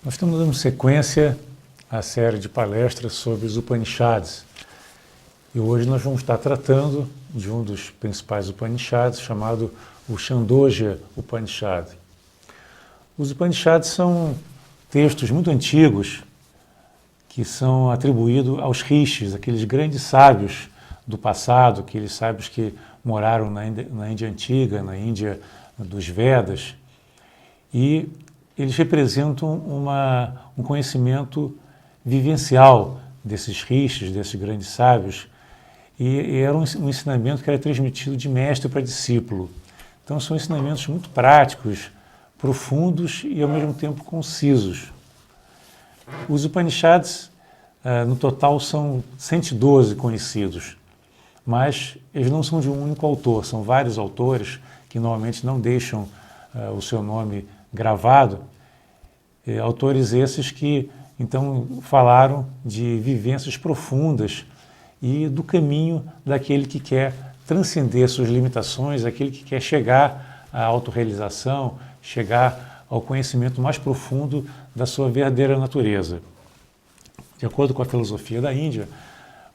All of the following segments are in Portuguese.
Nós estamos dando sequência à série de palestras sobre os Upanishads. E hoje nós vamos estar tratando de um dos principais Upanishads, chamado o Chandogya Upanishad. Os Upanishads são textos muito antigos que são atribuídos aos rishis, aqueles grandes sábios do passado, aqueles sábios que moraram na Índia Antiga, na Índia dos Vedas, e eles representam um conhecimento vivencial desses rishis, desses grandes sábios, e era um ensinamento que era transmitido de mestre para discípulo. Então são ensinamentos muito práticos, profundos e ao mesmo tempo concisos. Os Upanishads, no total, são 112 conhecidos, mas eles não são de um único autor, são vários autores que normalmente não deixam o seu nome gravado, autores esses que então falaram de vivências profundas e do caminho daquele que quer transcender suas limitações, aquele que quer chegar à autorrealização, chegar ao conhecimento mais profundo da sua verdadeira natureza. De acordo com a filosofia da Índia,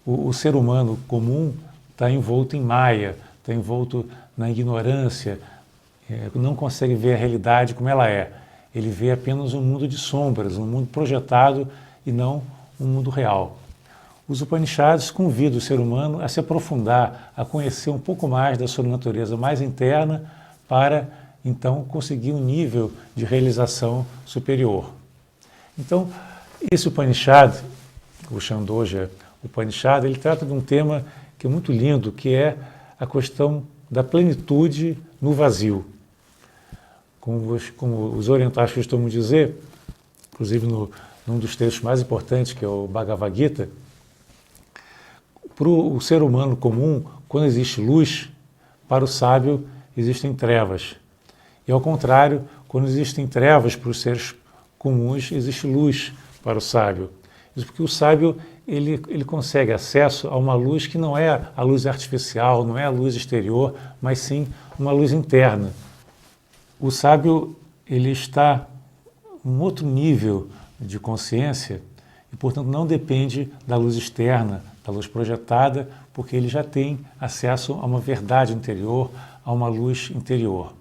o ser humano comum está envolto em Maya, está envolto na ignorância, não consegue ver a realidade como ela é. Ele vê apenas um mundo de sombras, um mundo projetado e não um mundo real. Os Upanishads convidam o ser humano a se aprofundar, a conhecer um pouco mais da sua natureza mais interna para, então, conseguir um nível de realização superior. Então, esse Upanishad, o Chandogya Upanishad, ele trata de um tema que é muito lindo, que é a questão da plenitude no vazio. Como os orientais costumam dizer, inclusive num dos textos mais importantes, que é o Bhagavad Gita, para o ser humano comum, quando existe luz, para o sábio existem trevas. E ao contrário, quando existem trevas para os seres comuns, existe luz para o sábio. Isso porque o sábio ele consegue acesso a uma luz que não é a luz artificial, não é a luz exterior, mas sim uma luz interna. O sábio ele está em um outro nível de consciência e, portanto, não depende da luz externa, da luz projetada, porque ele já tem acesso a uma verdade interior, a uma luz interior.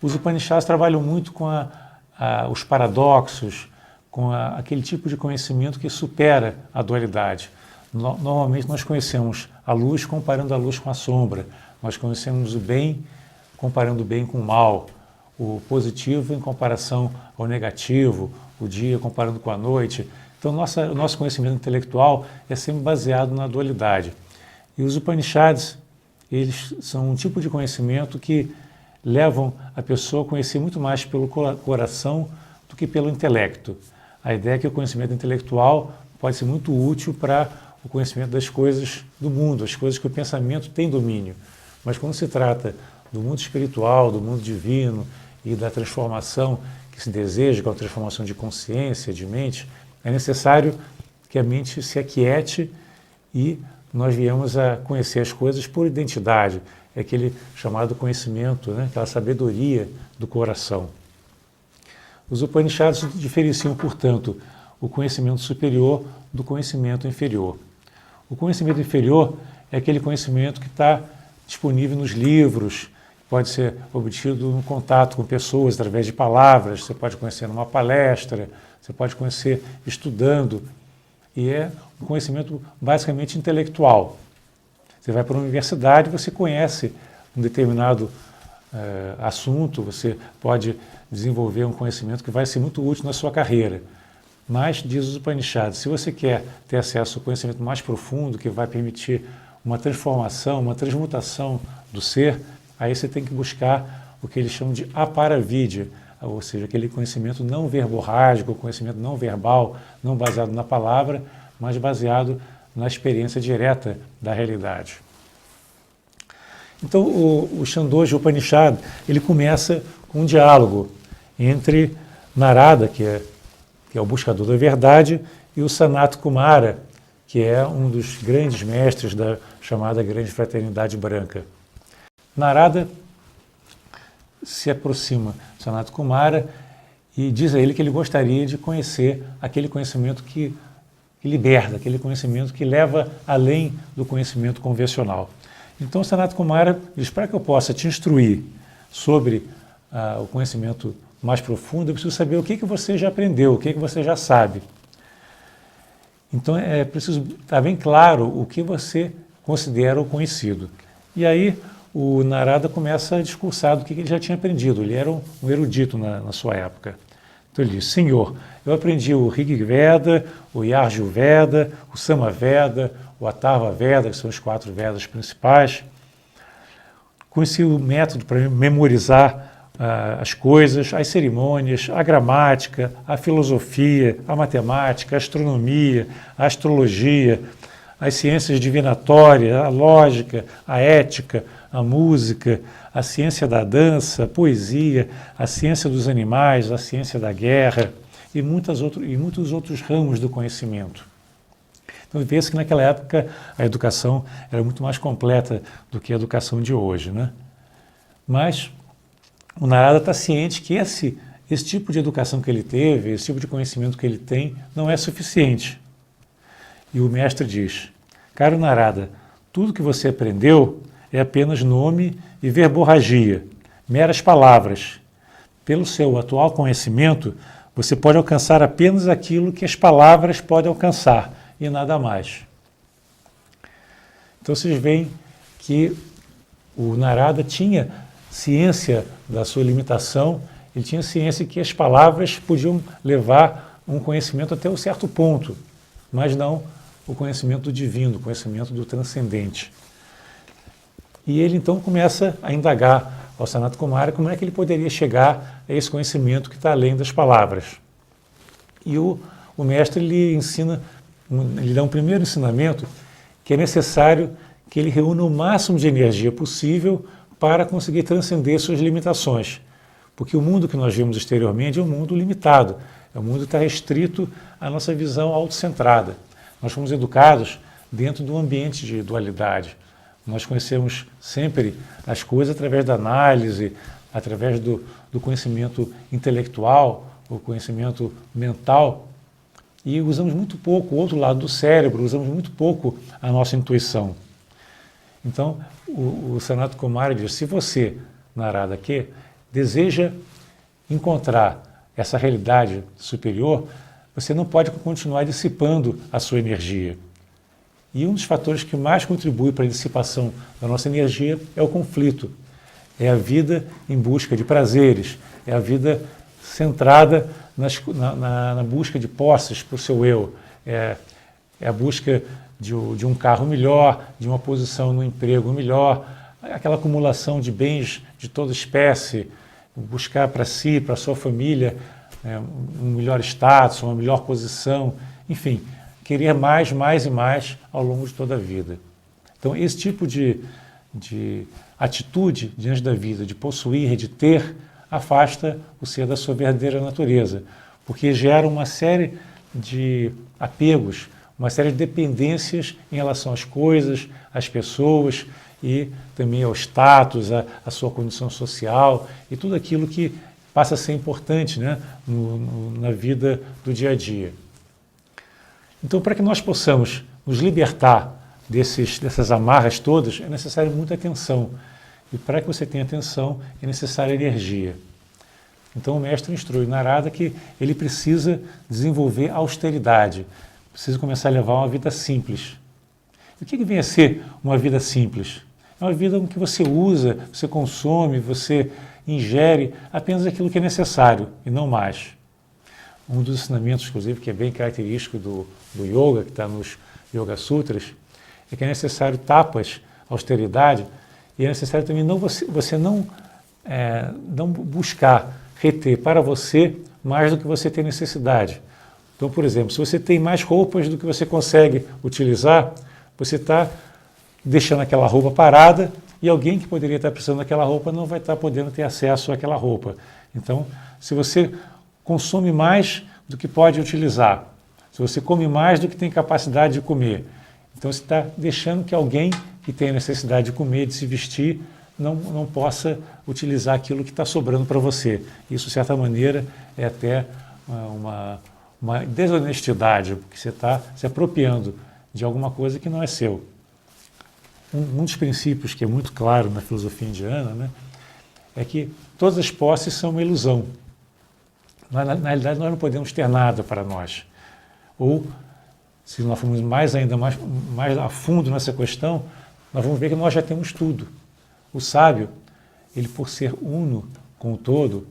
Os Upanishads trabalham muito com os paradoxos, com aquele tipo de conhecimento que supera a dualidade. Normalmente nós conhecemos a luz comparando a luz com a sombra, nós conhecemos o bem comparando o bem com o mal, o positivo em comparação ao negativo, o dia comparando com a noite. Então o nosso conhecimento intelectual é sempre baseado na dualidade. E os Upanishads, eles são um tipo de conhecimento que levam a pessoa a conhecer muito mais pelo coração do que pelo intelecto. A ideia é que o conhecimento intelectual pode ser muito útil para o conhecimento das coisas do mundo, as coisas que o pensamento tem domínio. Mas quando se trata do mundo espiritual, do mundo divino e da transformação que se deseja, com a transformação de consciência, de mente, é necessário que a mente se aquiete e nós viemos a conhecer as coisas por identidade. É aquele chamado conhecimento, né? Aquela sabedoria do coração. Os Upanishads diferenciam, portanto, o conhecimento superior do conhecimento inferior. O conhecimento inferior é aquele conhecimento que está disponível nos livros, pode ser obtido no contato com pessoas através de palavras, você pode conhecer numa palestra, você pode conhecer estudando, e é um conhecimento basicamente intelectual. Você vai para uma universidade, você conhece um determinado assunto, você pode desenvolver um conhecimento que vai ser muito útil na sua carreira. Mas, diz os Upanishads, se você quer ter acesso ao conhecimento mais profundo, que vai permitir uma transformação, uma transmutação do ser, aí você tem que buscar o que eles chamam de aparavidya, ou seja, aquele conhecimento não verborrágico, conhecimento não verbal, não baseado na palavra, mas baseado na experiência direta da realidade. Então, o Chandogya Upanishad, ele começa com um diálogo entre Narada, que é o buscador da verdade, e o Sanat Kumara, que é um dos grandes mestres da chamada Grande Fraternidade Branca. Narada se aproxima de Sanat Kumara e diz a ele que ele gostaria de conhecer aquele conhecimento que liberta, aquele conhecimento que leva além do conhecimento convencional. Então o Sanat Kumara diz, para que eu possa te instruir sobre o conhecimento mais profundo, eu preciso saber o que você já aprendeu, o que você já sabe. Então é preciso estar bem claro o que você considera o conhecido. E aí o Narada começa a discursar do que ele já tinha aprendido. Ele era um erudito na sua época. Então ele diz, Senhor, eu aprendi o Rig Veda, o Yajur Veda, o Sama Veda, o Atharva Veda, que são os 4 Vedas principais. Conheci o método para memorizar as coisas, as cerimônias, a gramática, a filosofia, a matemática, a astronomia, a astrologia, as ciências divinatórias, a lógica, a ética, a música, a ciência da dança, a poesia, a ciência dos animais, a ciência da guerra e muitos outros ramos do conhecimento. Então, vê-se que naquela época a educação era muito mais completa do que a educação de hoje, né? Mas o Narada está ciente que esse tipo de educação que ele teve, esse tipo de conhecimento que ele tem, não é suficiente. E o mestre diz, caro Narada, tudo que você aprendeu é apenas nome e verborragia, meras palavras. Pelo seu atual conhecimento, você pode alcançar apenas aquilo que as palavras podem alcançar, e nada mais. Então vocês veem que o Narada tinha ciência da sua limitação, ele tinha ciência que as palavras podiam levar um conhecimento até um certo ponto, mas não o conhecimento do divino, o conhecimento do transcendente. E ele então começa a indagar ao Sanat Kumara como é que ele poderia chegar a esse conhecimento que está além das palavras. E o mestre lhe ensina, ele dá um primeiro ensinamento que é necessário que ele reúna o máximo de energia possível para conseguir transcender suas limitações. Porque o mundo que nós vimos exteriormente é um mundo limitado, é um mundo que está restrito à nossa visão autocentrada. Nós fomos educados dentro de um ambiente de dualidade. Nós conhecemos sempre as coisas através da análise, através do conhecimento intelectual, o conhecimento mental, e usamos muito pouco o outro lado do cérebro, usamos muito pouco a nossa intuição. Então, o Sanat Kumara diz, se você, Narada, que deseja encontrar essa realidade superior, você não pode continuar dissipando a sua energia. E um dos fatores que mais contribui para a dissipação da nossa energia é o conflito. É a vida em busca de prazeres, é a vida centrada na busca de posses para o seu eu, é a busca de um carro melhor, de uma posição no emprego melhor, aquela acumulação de bens de toda espécie, buscar para si, para a sua família, um melhor status, uma melhor posição, enfim, querer mais e mais ao longo de toda a vida. Então, esse tipo de atitude diante da vida, de possuir, de ter, afasta o ser da sua verdadeira natureza, porque gera uma série de apegos, uma série de dependências em relação às coisas, às pessoas e também ao status, à sua condição social e tudo aquilo que passa a ser importante, né, na vida do dia a dia. Então, para que nós possamos nos libertar dessas amarras todas, é necessário muita atenção. E para que você tenha atenção, é necessária energia. Então o mestre instrui Narada que ele precisa desenvolver austeridade, precisa começar a levar uma vida simples. E o que vem a ser uma vida simples? É uma vida em que você usa, você consome, você ingere apenas aquilo que é necessário e não mais. Um dos ensinamentos, inclusive, que é bem característico do yoga, que está nos Yoga Sutras, é que é necessário tapas, austeridade, e é necessário também você não buscar reter para você mais do que você tem necessidade. Então, por exemplo, se você tem mais roupas do que você consegue utilizar, você está deixando aquela roupa parada e alguém que poderia estar precisando daquela roupa não vai estar podendo ter acesso àquela roupa. Então, se você consome mais do que pode utilizar, se você come mais do que tem capacidade de comer, então você está deixando que alguém que tem a necessidade de comer, de se vestir, não possa utilizar aquilo que está sobrando para você. Isso, de certa maneira, é até uma desonestidade, porque você está se apropriando de alguma coisa que não é seu. Um dos princípios que é muito claro na filosofia indiana, né, é que todas as posses são uma ilusão. Na realidade, nós não podemos ter nada para nós. Ou, se nós formos mais a fundo nessa questão, nós vamos ver que nós já temos tudo. O sábio, ele por ser uno com o todo,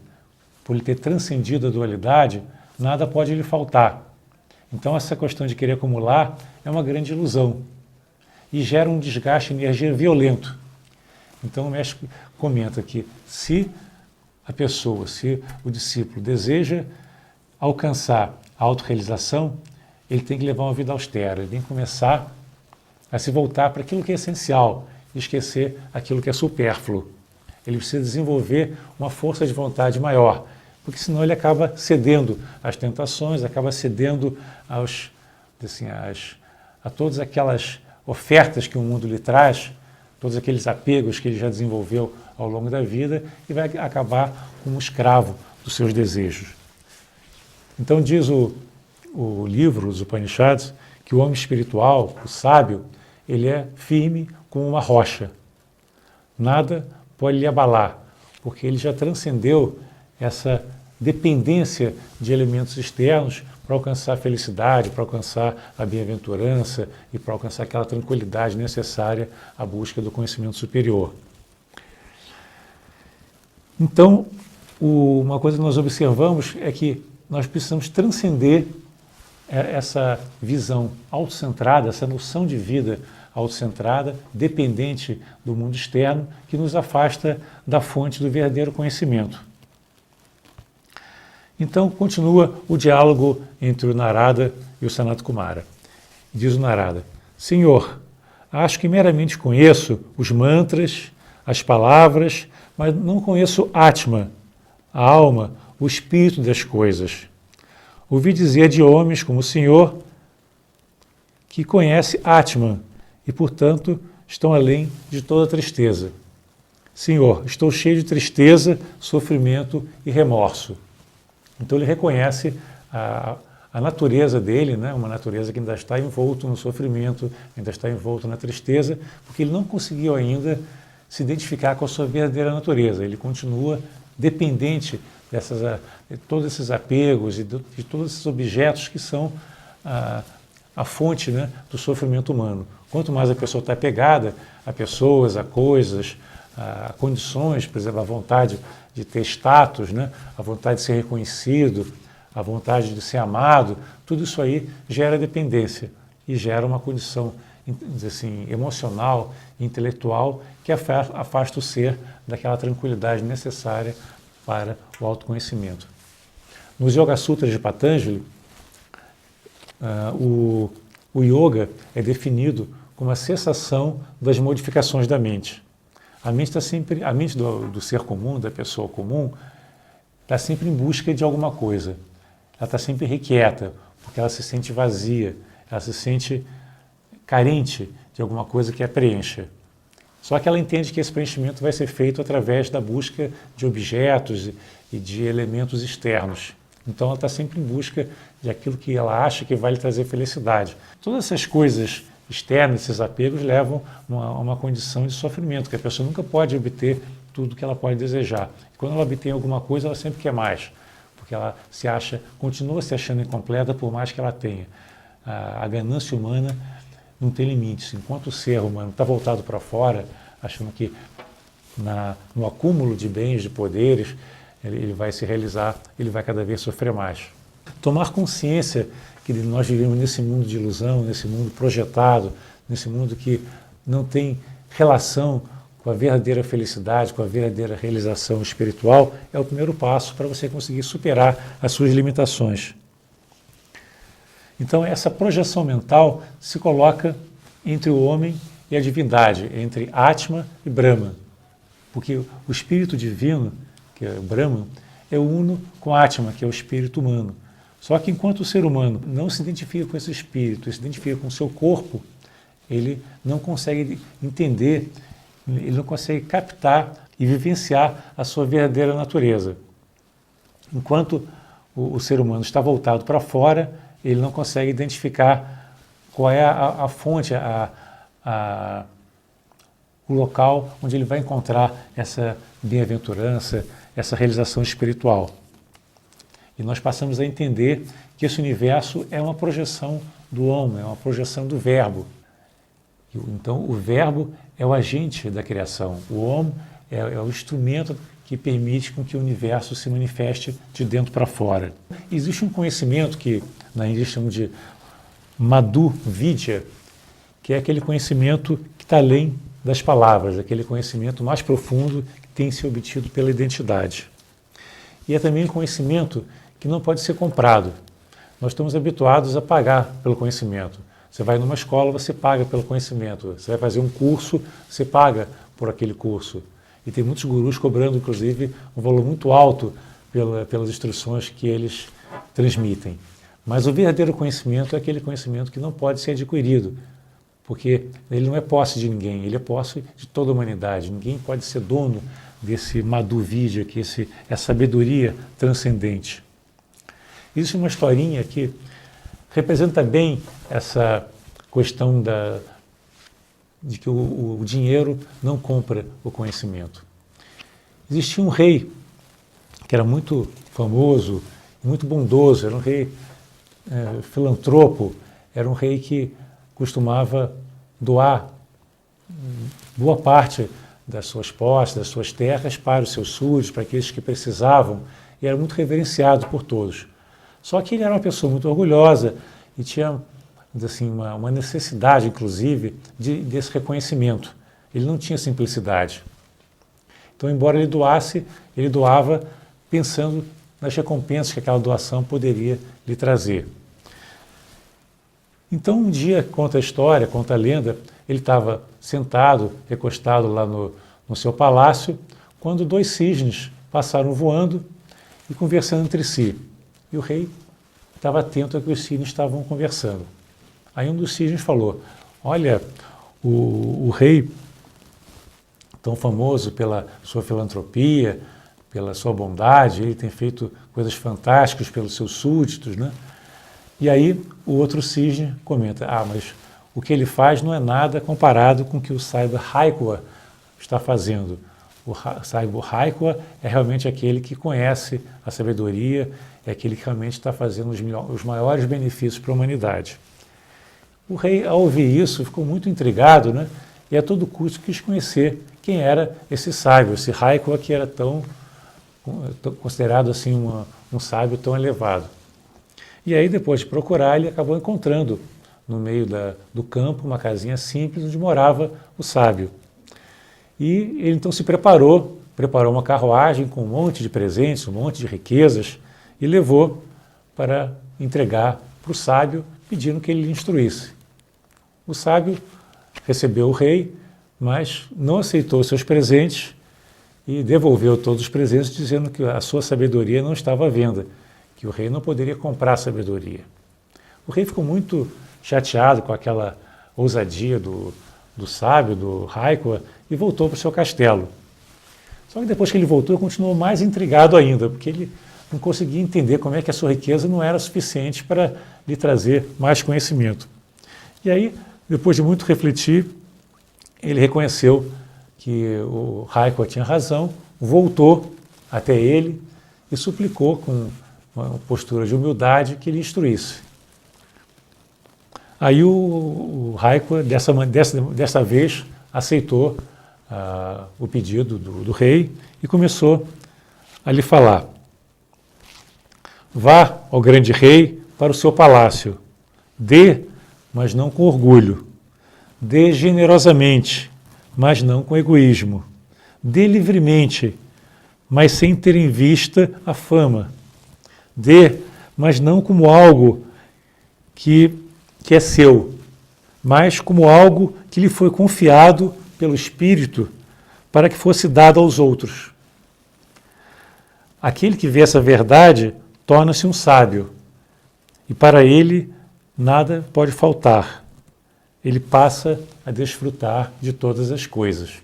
por ele ter transcendido a dualidade, nada pode lhe faltar. Então, essa questão de querer acumular é uma grande ilusão e gera um desgaste de energia violento. Então, o mestre comenta que se a pessoa, se o discípulo deseja alcançar a autorrealização, ele tem que levar uma vida austera, ele tem que começar a se voltar para aquilo que é essencial e esquecer aquilo que é supérfluo. Ele precisa desenvolver uma força de vontade maior, porque senão ele acaba cedendo às tentações, acaba cedendo a todas aquelas ofertas que o mundo lhe traz, todos aqueles apegos que ele já desenvolveu ao longo da vida e vai acabar como um escravo dos seus desejos. Então diz o livro, os Upanishads, que o homem espiritual, o sábio, ele é firme como uma rocha. Nada pode lhe abalar, porque ele já transcendeu essa dependência de elementos externos para alcançar a felicidade, para alcançar a bem-aventurança e para alcançar aquela tranquilidade necessária à busca do conhecimento superior. Então, uma coisa que nós observamos é que nós precisamos transcender essa visão autocentrada, essa noção de vida autocentrada, dependente do mundo externo, que nos afasta da fonte do verdadeiro conhecimento. Então, continua o diálogo entre o Narada e o Sanat Kumara. Diz o Narada: Senhor, acho que meramente conheço os mantras, as palavras, mas não conheço Atma, a alma, o espírito das coisas. Ouvi dizer de homens como o Senhor que conhece Atman e, portanto, estão além de toda tristeza. Senhor, estou cheio de tristeza, sofrimento e remorso. Então ele reconhece a natureza dele, né? Uma natureza que ainda está envolto no sofrimento, ainda está envolto na tristeza, porque ele não conseguiu ainda se identificar com a sua verdadeira natureza. Ele continua dependente de todos esses apegos e de todos esses objetos que são a fonte, né, do sofrimento humano. Quanto mais a pessoa está apegada a pessoas, a coisas, a condições, por exemplo, a vontade de ter status, né, a vontade de ser reconhecido, a vontade de ser amado, tudo isso aí gera dependência e gera uma condição, assim, emocional, intelectual, que afasta o ser daquela tranquilidade necessária para o autoconhecimento. Nos Yoga Sutras de Patanjali, o yoga é definido como a cessação das modificações da mente. A mente do ser comum, da pessoa comum, está sempre em busca de alguma coisa. Ela está sempre irrequieta, porque ela se sente vazia, ela se sente carente de alguma coisa que a preencha. Só que ela entende que esse preenchimento vai ser feito através da busca de objetos e de elementos externos. Então ela está sempre em busca de aquilo que ela acha que vai lhe trazer felicidade. Todas essas coisas externas, esses apegos, levam a uma condição de sofrimento, que a pessoa nunca pode obter tudo que ela pode desejar. E quando ela obtém alguma coisa, ela sempre quer mais, porque ela continua se achando incompleta por mais que ela tenha. A ganância humana não tem limites. Enquanto o ser humano está voltado para fora, achando que no acúmulo de bens, de poderes, ele vai se realizar, ele vai cada vez sofrer mais. Tomar consciência que nós vivemos nesse mundo de ilusão, nesse mundo projetado, nesse mundo que não tem relação com a verdadeira felicidade, com a verdadeira realização espiritual, é o primeiro passo para você conseguir superar as suas limitações. Então, essa projeção mental se coloca entre o homem e a divindade, entre Atma e Brahma. Porque o espírito divino, que é o Brahma, é uno com Atma, que é o espírito humano. Só que enquanto o ser humano não se identifica com esse espírito, se identifica com o seu corpo, ele não consegue entender ele não consegue captar e vivenciar a sua verdadeira natureza. Enquanto o ser humano está voltado para fora, ele não consegue identificar qual é a fonte, o local onde ele vai encontrar essa bem-aventurança, essa realização espiritual. E nós passamos a entender que esse universo é uma projeção do homem, é uma projeção do Verbo. Então, o Verbo é o agente da criação, o homem é o instrumento que permite com que o universo se manifeste de dentro para fora. Existe um conhecimento que na Índia chamamos de Madhu Vidya, que é aquele conhecimento que está além das palavras, aquele conhecimento mais profundo que tem se obtido pela identidade. E é também um conhecimento que não pode ser comprado. Nós estamos habituados a pagar pelo conhecimento. Você vai numa escola, você paga pelo conhecimento. Você vai fazer um curso, você paga por aquele curso. E tem muitos gurus cobrando, inclusive, um valor muito alto pelas instruções que eles transmitem. Mas o verdadeiro conhecimento é aquele conhecimento que não pode ser adquirido, porque ele não é posse de ninguém, ele é posse de toda a humanidade. Ninguém pode ser dono desse Madhu Vidya, que é a sabedoria transcendente. Existe uma historinha que representa bem essa questão de que o dinheiro não compra o conhecimento. Existia um rei que era muito famoso, muito bondoso, era um rei filantropo, era um rei que costumava doar boa parte das suas posses, das suas terras para os seus súditos, para aqueles que precisavam, e era muito reverenciado por todos. Só que ele era uma pessoa muito orgulhosa e tinha assim, uma necessidade, inclusive, desse reconhecimento. Ele não tinha simplicidade. Então, embora ele doava pensando nas recompensas que aquela doação poderia lhe trazer. Então, um dia, conta a história, conta a lenda, ele estava sentado, recostado lá no seu palácio, quando 2 cisnes passaram voando e conversando entre si. E o rei estava atento ao que os cisnes estavam conversando. Aí um dos cisnes falou: olha, o rei, tão famoso pela sua filantropia, pela sua bondade, ele tem feito coisas fantásticas pelos seus súditos, né? E aí o outro cisne comenta: mas o que ele faz não é nada comparado com o que o Saiba Haikua está fazendo. O Saiba Haikua é realmente aquele que conhece a sabedoria, é aquele que realmente está fazendo os maiores benefícios para a humanidade. O rei, ao ouvir isso, ficou muito intrigado, né? E a todo custo quis conhecer quem era esse sábio, esse Haikua que era tão considerado assim um sábio tão elevado. E aí, depois de procurar, ele acabou encontrando no meio do campo uma casinha simples onde morava o sábio. E ele então se preparou uma carruagem com um monte de presentes, um monte de riquezas, e levou para entregar para o sábio, pedindo que ele lhe instruísse. O sábio recebeu o rei, mas não aceitou seus presentes e devolveu todos os presentes, dizendo que a sua sabedoria não estava à venda, que o rei não poderia comprar sabedoria. O rei ficou muito chateado com aquela ousadia do sábio, do Haikua, e voltou para o seu castelo. Só que depois que ele voltou, ele continuou mais intrigado ainda, porque ele não conseguia entender como é que a sua riqueza não era suficiente para lhe trazer mais conhecimento. E aí, depois de muito refletir, ele reconheceu que o Haikua tinha razão, voltou até ele e suplicou com uma postura de humildade que ele instruísse. Aí o Haikua, dessa vez, aceitou o pedido do rei e começou a lhe falar: vá ao grande rei para o seu palácio, dê, mas não com orgulho, dê generosamente, mas não com egoísmo, dê livremente, mas sem ter em vista a fama, dê, mas não como algo que é seu, mas como algo que lhe foi confiado pelo Espírito para que fosse dado aos outros. Aquele que vê essa verdade torna-se um sábio, e para ele nada pode faltar. Ele passa a desfrutar de todas as coisas.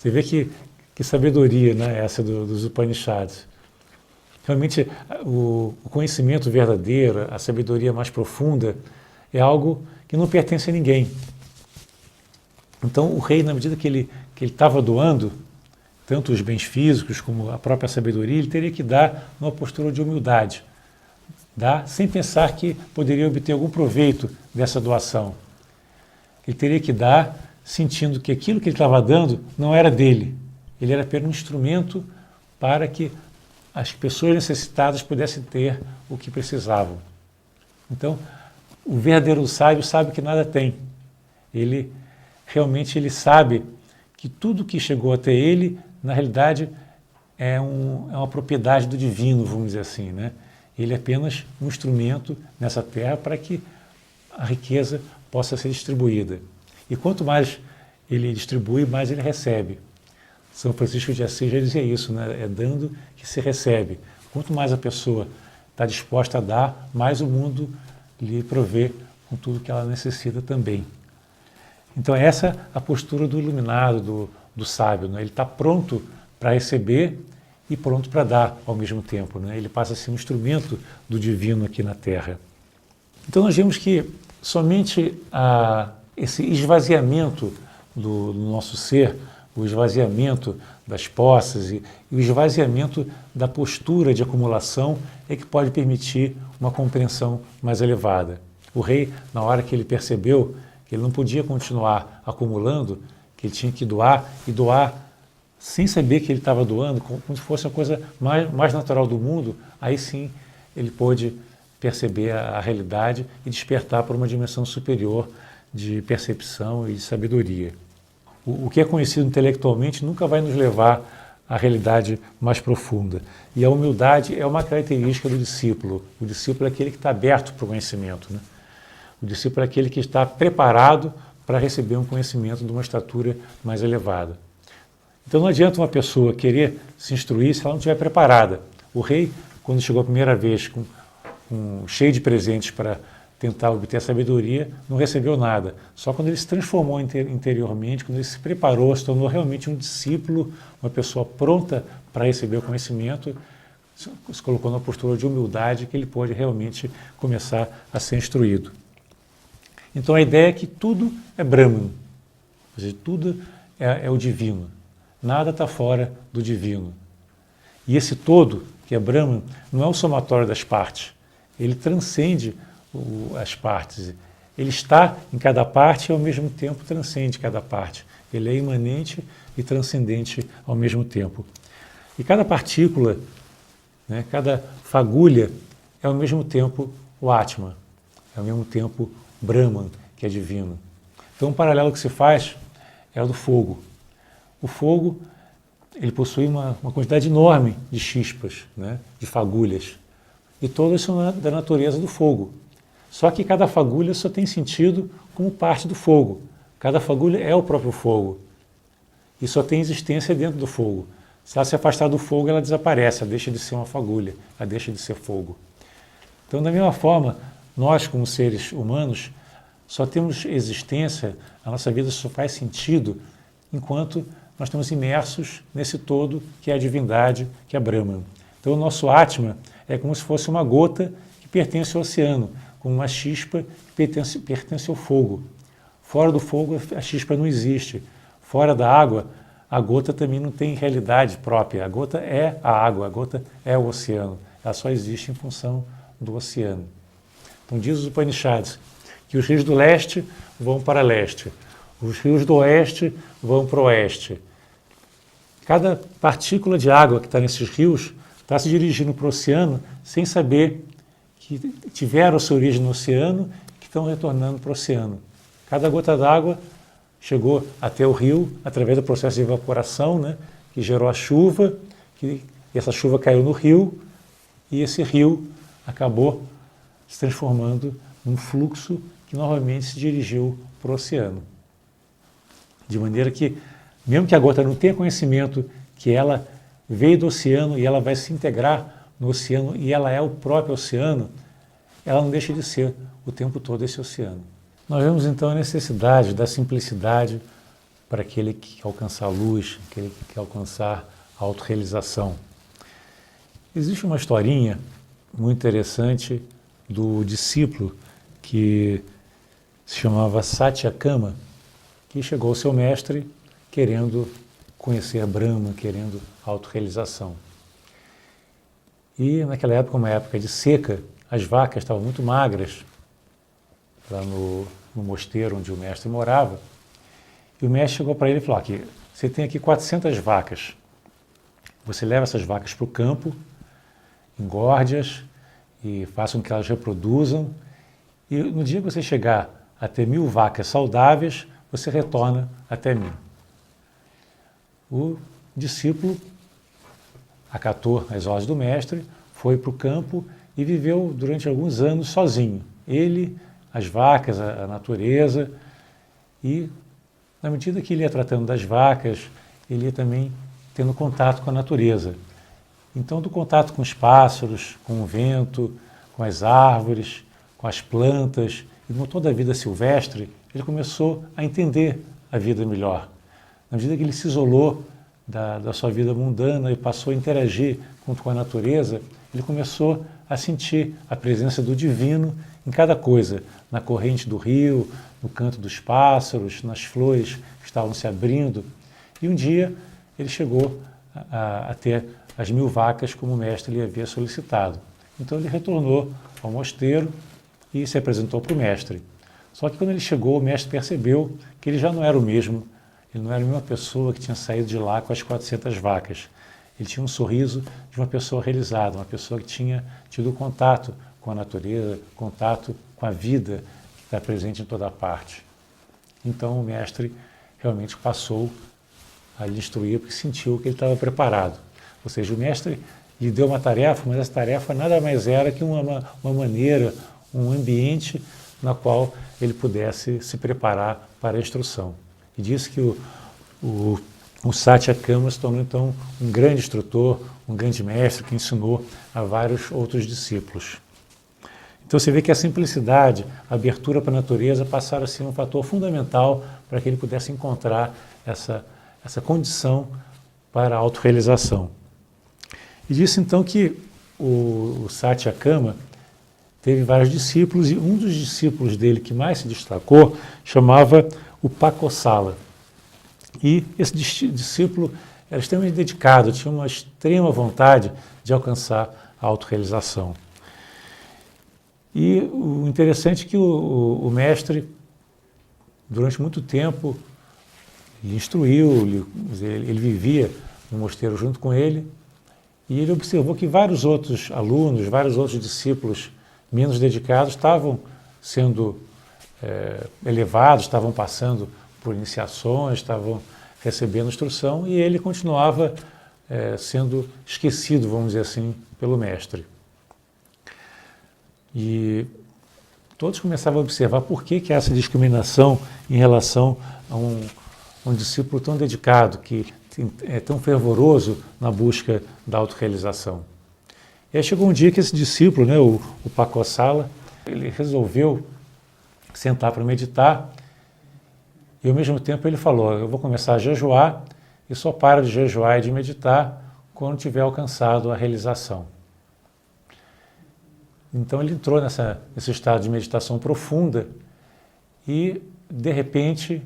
Você vê que sabedoria, né, essa dos Upanishads. Realmente, o conhecimento verdadeiro, a sabedoria mais profunda, é algo que não pertence a ninguém. Então, o rei, na medida que ele estava doando, tanto os bens físicos como a própria sabedoria, ele teria que dar numa postura de humildade. Dar sem pensar que poderia obter algum proveito dessa doação. Ele teria que dar sentindo que aquilo que ele estava dando não era dele. Ele era apenas um instrumento para que as pessoas necessitadas pudessem ter o que precisavam. Então, o verdadeiro sábio sabe que nada tem. Ele sabe que tudo que chegou até ele, na realidade, é uma propriedade do divino, vamos dizer assim, né? Ele é apenas um instrumento nessa terra para que a riqueza possa ser distribuída. E quanto mais ele distribui, mais ele recebe. São Francisco de Assis já dizia isso, né? É dando que se recebe. Quanto mais a pessoa está disposta a dar, mais o mundo lhe provê com tudo que ela necessita também. Então essa é a postura do iluminado, do sábio, né? Ele está pronto para receber e pronto para dar ao mesmo tempo, né? Ele passa a ser um instrumento do divino aqui na Terra. Então nós vemos que somente esse esvaziamento do nosso ser, o esvaziamento das posses e o esvaziamento da postura de acumulação é que pode permitir uma compreensão mais elevada. O rei, na hora que ele percebeu que ele não podia continuar acumulando, que ele tinha que doar, e doar sem saber que ele estava doando, como se fosse a coisa mais natural do mundo, aí sim ele pôde perceber a realidade e despertar para uma dimensão superior de percepção e de sabedoria. O que é conhecido intelectualmente nunca vai nos levar à realidade mais profunda. E a humildade é uma característica do discípulo. O discípulo é aquele que está aberto para o conhecimento, né? O discípulo é aquele que está preparado para receber um conhecimento de uma estatura mais elevada. Então não adianta uma pessoa querer se instruir se ela não estiver preparada. O rei, quando chegou a primeira vez cheio de presentes para tentar obter a sabedoria, não recebeu nada. Só quando ele se transformou interiormente, quando ele se preparou, se tornou realmente um discípulo, uma pessoa pronta para receber o conhecimento, se colocou numa postura de humildade que ele pôde realmente começar a ser instruído. Então a ideia é que tudo é Brahman, ou seja, tudo é o divino. Nada está fora do divino. E esse todo, que é Brahman, não é o somatório das partes. Ele transcende as partes. Ele está em cada parte e ao mesmo tempo transcende cada parte. Ele é imanente e transcendente ao mesmo tempo. E cada partícula, né, cada fagulha é ao mesmo tempo o Atma, é ao mesmo tempo Brahman, que é divino. Então um paralelo que se faz é o do fogo. O fogo, ele possui uma quantidade enorme de chispas, né, de fagulhas, e todas são da natureza do fogo. Só que cada fagulha só tem sentido como parte do fogo. Cada fagulha é o próprio fogo. E só tem existência dentro do fogo. Se ela se afastar do fogo, ela desaparece, ela deixa de ser uma fagulha, ela deixa de ser fogo. Então, da mesma forma, nós, como seres humanos, só temos existência, a nossa vida só faz sentido enquanto nós estamos imersos nesse todo que é a divindade, que é Brahman. Então, o nosso Atma é como se fosse uma gota que pertence ao oceano, como uma chispa que pertence ao fogo. Fora do fogo, a chispa não existe. Fora da água, a gota também não tem realidade própria. A gota é a água, a gota é o oceano. Ela só existe em função do oceano. Então diz os Upanishads que os rios do leste vão para leste, os rios do oeste vão para o oeste. Cada partícula de água que está nesses rios está se dirigindo para o oceano sem saber que tiveram sua origem no oceano e que estão retornando para o oceano. Cada gota d'água chegou até o rio através do processo de evaporação, né, que gerou a chuva, que essa chuva caiu no rio e esse rio acabou se transformando num fluxo que novamente se dirigiu para o oceano. De maneira que, mesmo que a gota não tenha conhecimento que ela veio do oceano e ela vai se integrar no oceano e ela é o próprio oceano, ela não deixa de ser o tempo todo esse oceano. Nós vemos então a necessidade da simplicidade para aquele que quer alcançar a luz, aquele que quer alcançar a autorrealização. Existe uma historinha muito interessante do discípulo que se chamava Satyakama, que chegou ao seu mestre querendo conhecer Brahma, querendo autorrealização. E naquela época, uma época de seca, as vacas estavam muito magras lá no mosteiro onde o mestre morava. E o mestre chegou para ele e falou: aqui, você tem aqui 400 vacas. Você leva essas vacas para o campo, engorde-as e faça com que elas reproduzam. E no dia que você chegar a ter 1000 vacas saudáveis, você retorna até mim. O discípulo acatou as ordens do mestre, foi para o campo e viveu durante alguns anos sozinho. Ele, as vacas, a natureza, e na medida que ele ia tratando das vacas, ele ia também tendo contato com a natureza. Então, do contato com os pássaros, com o vento, com as árvores, com as plantas e com toda a vida silvestre, ele começou a entender a vida melhor. Na medida que ele se isolou da sua vida mundana e passou a interagir com a natureza, ele começou a sentir a presença do divino em cada coisa, na corrente do rio, no canto dos pássaros, nas flores que estavam se abrindo. E um dia ele chegou a ter as 1000 vacas como o mestre lhe havia solicitado. Então ele retornou ao mosteiro e se apresentou para o mestre. Só que quando ele chegou, o mestre percebeu que ele já não era o mesmo, ele não era a mesma pessoa que tinha saído de lá com as 400 vacas. Ele tinha um sorriso de uma pessoa realizada, uma pessoa que tinha tido contato com a natureza, contato com a vida que está presente em toda parte. Então o mestre realmente passou a lhe instruir porque sentiu que ele estava preparado. Ou seja, o mestre lhe deu uma tarefa, mas essa tarefa nada mais era que uma maneira, um ambiente na qual ele pudesse se preparar para a instrução. E disse que o Satyakama se tornou então um grande instrutor, um grande mestre que ensinou a vários outros discípulos. Então você vê que a simplicidade, a abertura para a natureza passaram a ser um fator fundamental para que ele pudesse encontrar essa condição para a autorrealização. E disse então que o Satyakama teve vários discípulos e um dos discípulos dele que mais se destacou chamava o Pakosala. E esse discípulo era extremamente dedicado, tinha uma extrema vontade de alcançar a autorrealização. E o interessante é que o mestre, durante muito tempo, lhe instruiu, ele vivia no mosteiro junto com ele, e ele observou que vários outros alunos, vários outros discípulos menos dedicados estavam sendo elevados, estavam passando por iniciações, estavam recebendo instrução, e ele continuava sendo esquecido, vamos dizer assim, pelo mestre. E todos começavam a observar por que essa discriminação em relação a um discípulo tão dedicado, que é tão fervoroso na busca da autorrealização. E aí chegou um dia que esse discípulo, né, o Pakosala, ele resolveu sentar para meditar, e ao mesmo tempo ele falou: eu vou começar a jejuar e só paro de jejuar e de meditar quando tiver alcançado a realização. Então ele entrou nesse estado de meditação profunda e, de repente,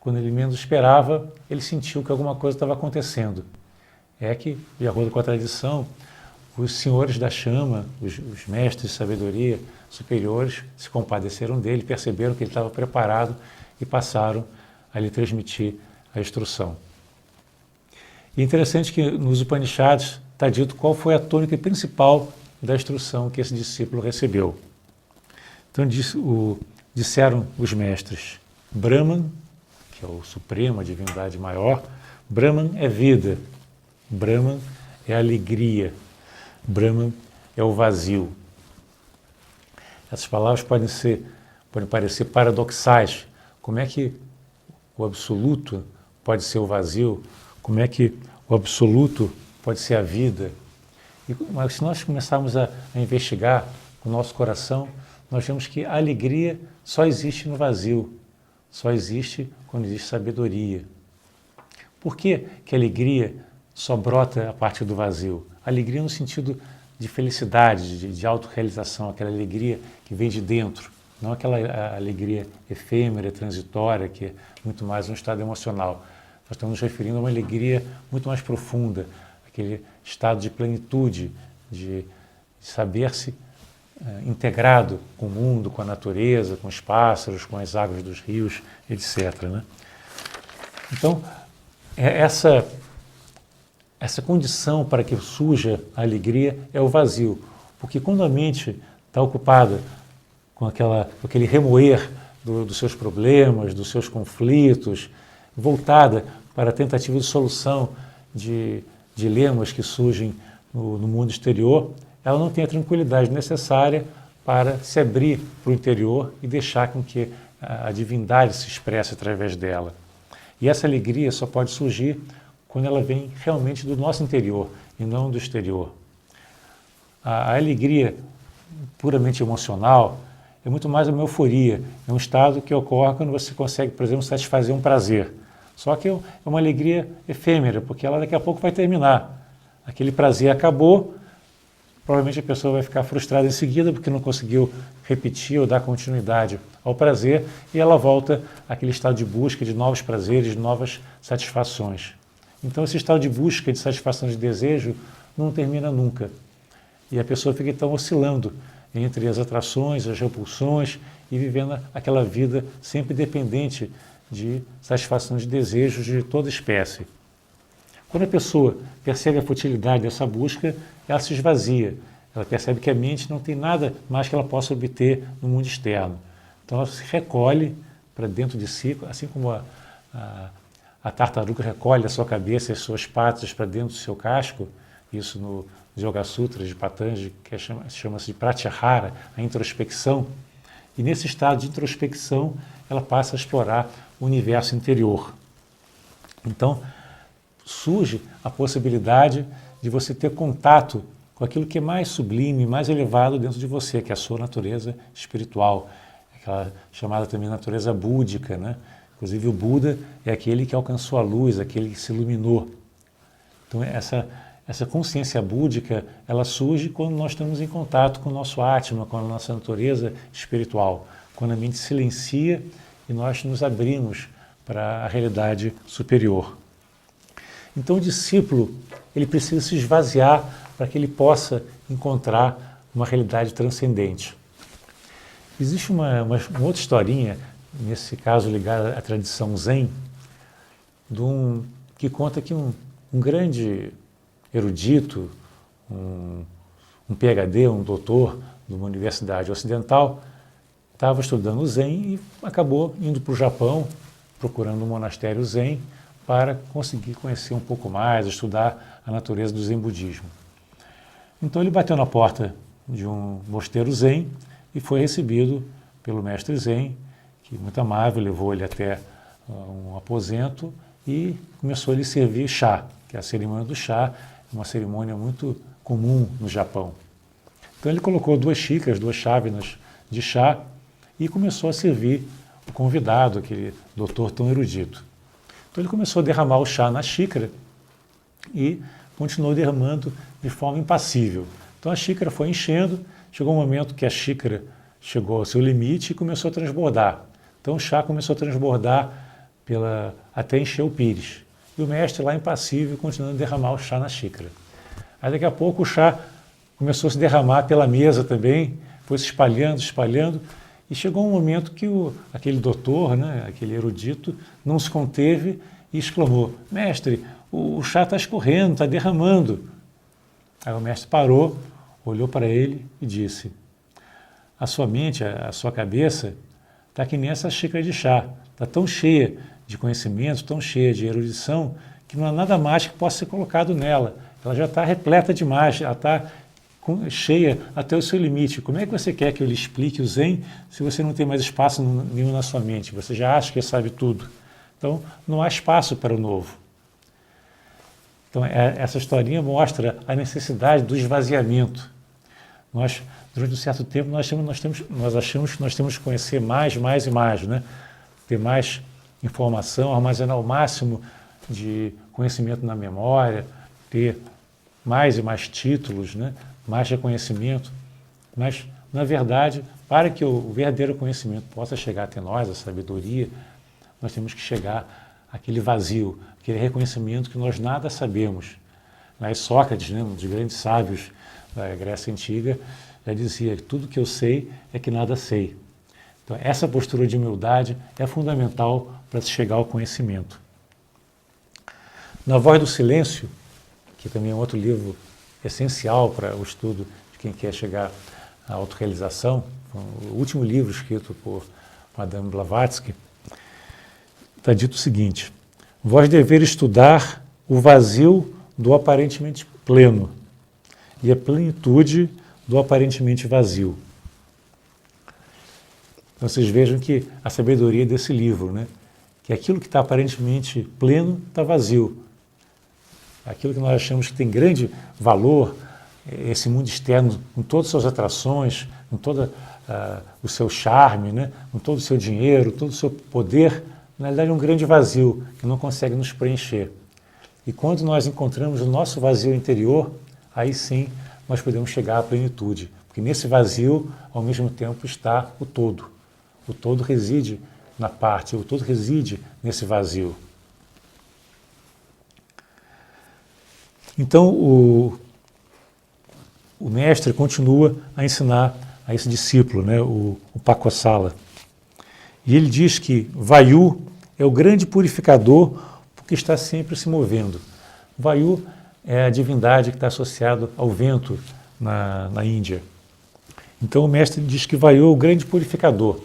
quando ele menos esperava, ele sentiu que alguma coisa estava acontecendo. É que, de acordo com a tradição, os senhores da chama, os mestres de sabedoria superiores, se compadeceram dele, perceberam que ele estava preparado e passaram a lhe transmitir a instrução. E é interessante que nos Upanishads está dito qual foi a tônica principal da instrução que esse discípulo recebeu. Então disseram os mestres: Brahman, que é o supremo, a divindade maior, Brahman é vida, Brahman é alegria, Brahman é o vazio. Essas palavras podem parecer paradoxais. Como é que o absoluto pode ser o vazio? Como é que o absoluto pode ser a vida? Mas se nós começarmos a investigar com o nosso coração, nós vemos que a alegria só existe no vazio, só existe quando existe sabedoria. Por que que a alegria só brota a partir do vazio? Alegria no sentido de felicidade, de autorrealização, aquela alegria que vem de dentro, não aquela alegria efêmera, transitória, que é muito mais um estado emocional. Nós estamos nos referindo a uma alegria muito mais profunda, aquele estado de plenitude, de saber-se integrado com o mundo, com a natureza, com os pássaros, com as águas dos rios, etc. Né? Então, essa condição para que surja a alegria é o vazio, porque quando a mente está ocupada com aquele remoer dos seus problemas, dos seus conflitos, voltada para a tentativa de solução de dilemas que surgem no mundo exterior, ela não tem a tranquilidade necessária para se abrir para o interior e deixar com que a divindade se expresse através dela. E essa alegria só pode surgir quando ela vem realmente do nosso interior e não do exterior. A alegria puramente emocional é muito mais uma euforia, é um estado que ocorre quando você consegue, por exemplo, satisfazer um prazer. Só que é uma alegria efêmera, porque ela daqui a pouco vai terminar. Aquele prazer acabou, provavelmente a pessoa vai ficar frustrada em seguida porque não conseguiu repetir ou dar continuidade ao prazer e ela volta àquele estado de busca de novos prazeres, de novas satisfações. Então esse estado de busca, de satisfação de desejo não termina nunca. E a pessoa fica então oscilando entre as atrações, as repulsões e vivendo aquela vida sempre dependente de satisfação de desejos de toda espécie. Quando a pessoa percebe a futilidade dessa busca, ela se esvazia. Ela percebe que a mente não tem nada mais que ela possa obter no mundo externo. Então ela se recolhe para dentro de si, assim como a tartaruga recolhe a sua cabeça e as suas patas para dentro do seu casco, isso no Yoga Sutra de Patanjali, que chama-se de Pratyahara, a introspecção. E nesse estado de introspecção, ela passa a explorar o universo interior. Então, surge a possibilidade de você ter contato com aquilo que é mais sublime, mais elevado dentro de você, que é a sua natureza espiritual, aquela chamada também natureza búdica, né? Inclusive o Buda é aquele que alcançou a luz, aquele que se iluminou. Então essa consciência búdica, ela surge quando nós estamos em contato com o nosso Atma, com a nossa natureza espiritual, quando a mente silencia e nós nos abrimos para a realidade superior. Então o discípulo, ele precisa se esvaziar para que ele possa encontrar uma realidade transcendente. Existe uma outra historinha, nesse caso ligada à tradição Zen, que conta que um grande erudito, um PhD, um doutor de uma universidade ocidental, estava estudando o Zen e acabou indo para o Japão, procurando um monastério Zen, para conseguir conhecer um pouco mais, estudar a natureza do Zen budismo. Então ele bateu na porta de um mosteiro Zen e foi recebido pelo mestre Zen, que muito amável, levou ele até um aposento e começou a lhe servir chá, que é a cerimônia do chá, uma cerimônia muito comum no Japão. Então ele colocou 2 xícaras, 2 chávenas de chá e começou a servir o convidado, aquele doutor tão erudito. Então ele começou a derramar o chá na xícara e continuou derramando de forma impassível. Então a xícara foi enchendo, chegou um momento que a xícara chegou ao seu limite e começou a transbordar. Então o chá começou a transbordar até encher o pires. E o mestre lá impassível continuando a derramar o chá na xícara. Aí daqui a pouco o chá começou a se derramar pela mesa também, foi se espalhando, e chegou um momento que aquele doutor, né, aquele erudito, não se conteve e exclamou: mestre, o chá está escorrendo, está derramando. Aí o mestre parou, olhou para ele e disse: a sua mente, a sua cabeça, está que nem essa xícara de chá, está tão cheia de conhecimento, tão cheia de erudição, que não há nada mais que possa ser colocado nela. Ela já está repleta demais, ela está cheia até o seu limite. Como é que você quer que eu lhe explique o Zen se você não tem mais espaço nenhum na sua mente? Você já acha que sabe tudo. Então, não há espaço para o novo. Então, essa historinha mostra a necessidade do esvaziamento. Nós, durante um certo tempo, nós achamos que nós temos que conhecer mais e mais, né? Ter mais informação, armazenar o máximo de conhecimento na memória, ter mais e mais títulos, né? Mais reconhecimento, mas, na verdade, para que o verdadeiro conhecimento possa chegar até nós, a sabedoria, nós temos que chegar àquele vazio, aquele reconhecimento que nós nada sabemos. Mas Sócrates, né, um dos grandes sábios da Grécia Antiga, já dizia que tudo que eu sei é que nada sei. Então, essa postura de humildade é fundamental para se chegar ao conhecimento. Na Voz do Silêncio, que também é outro livro essencial para o estudo de quem quer chegar à autorrealização, o último livro escrito por Madame Blavatsky, está dito o seguinte: vós deveis estudar o vazio do aparentemente pleno e a plenitude do aparentemente vazio. Então vocês vejam que a sabedoria desse livro, né? Que aquilo que está aparentemente pleno está vazio. Aquilo que nós achamos que tem grande valor, esse mundo externo, com todas as suas atrações, com todo o seu charme, né? Com todo o seu dinheiro, todo o seu poder, na realidade é um grande vazio que não consegue nos preencher. E quando nós encontramos o nosso vazio interior, aí sim nós podemos chegar à plenitude. Porque nesse vazio, ao mesmo tempo, está o todo. O todo reside na parte, o todo reside nesse vazio. Então, o mestre continua a ensinar a esse discípulo, né, o Pakosala. E ele diz que Vayu é o grande purificador porque está sempre se movendo. Vayu é a divindade que está associada ao vento na Índia. Então o mestre diz que Vayu é o grande purificador.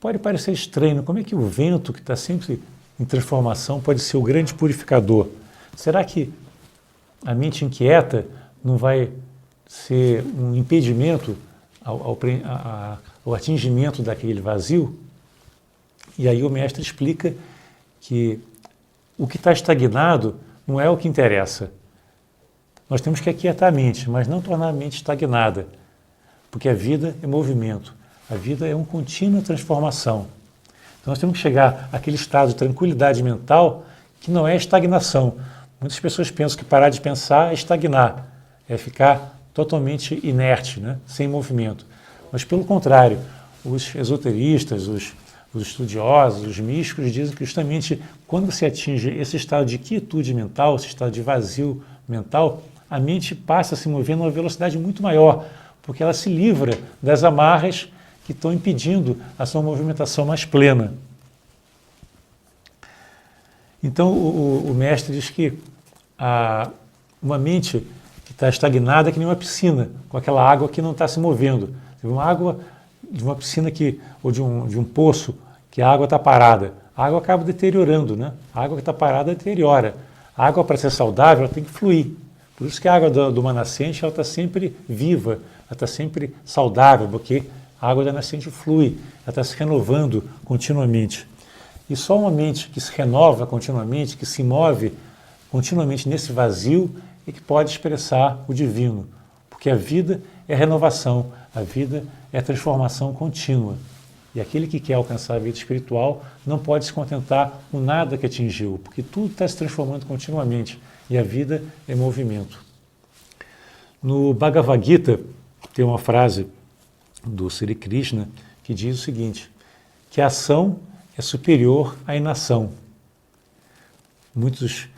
Pode parecer estranho, como é que o vento, que está sempre em transformação, pode ser o grande purificador? Será que a mente inquieta não vai ser um impedimento ao atingimento daquele vazio? E aí o mestre explica que o que está estagnado não é o que interessa. Nós temos que aquietar a mente, mas não tornar a mente estagnada, porque a vida é movimento, a vida é uma contínua transformação. Então nós temos que chegar àquele estado de tranquilidade mental que não é estagnação. Muitas pessoas pensam que parar de pensar é estagnar, é ficar totalmente inerte, né? Sem movimento. Mas pelo contrário, os esoteristas, os estudiosos, os místicos dizem que justamente quando você atinge esse estado de quietude mental, esse estado de vazio mental, a mente passa a se mover numa velocidade muito maior, porque ela se livra das amarras que estão impedindo a sua movimentação mais plena. Então o mestre diz que uma mente que está estagnada é que nem uma piscina, com aquela água que não está se movendo. Uma água de uma piscina ou de um poço que a água está parada. A água acaba deteriorando, né? A água que está parada deteriora. A água, para ser saudável, ela tem que fluir. Por isso que a água de uma nascente ela está sempre viva, ela está sempre saudável, porque a água da nascente flui, ela está se renovando continuamente. E só uma mente que se renova continuamente, que se move continuamente nesse vazio, é que pode expressar o divino. Porque a vida é renovação, a vida é transformação contínua. E aquele que quer alcançar a vida espiritual não pode se contentar com nada que atingiu, porque tudo está se transformando continuamente e a vida é movimento. No Bhagavad Gita tem uma frase do Sri Krishna que diz o seguinte, que a ação é superior à inação. Muitos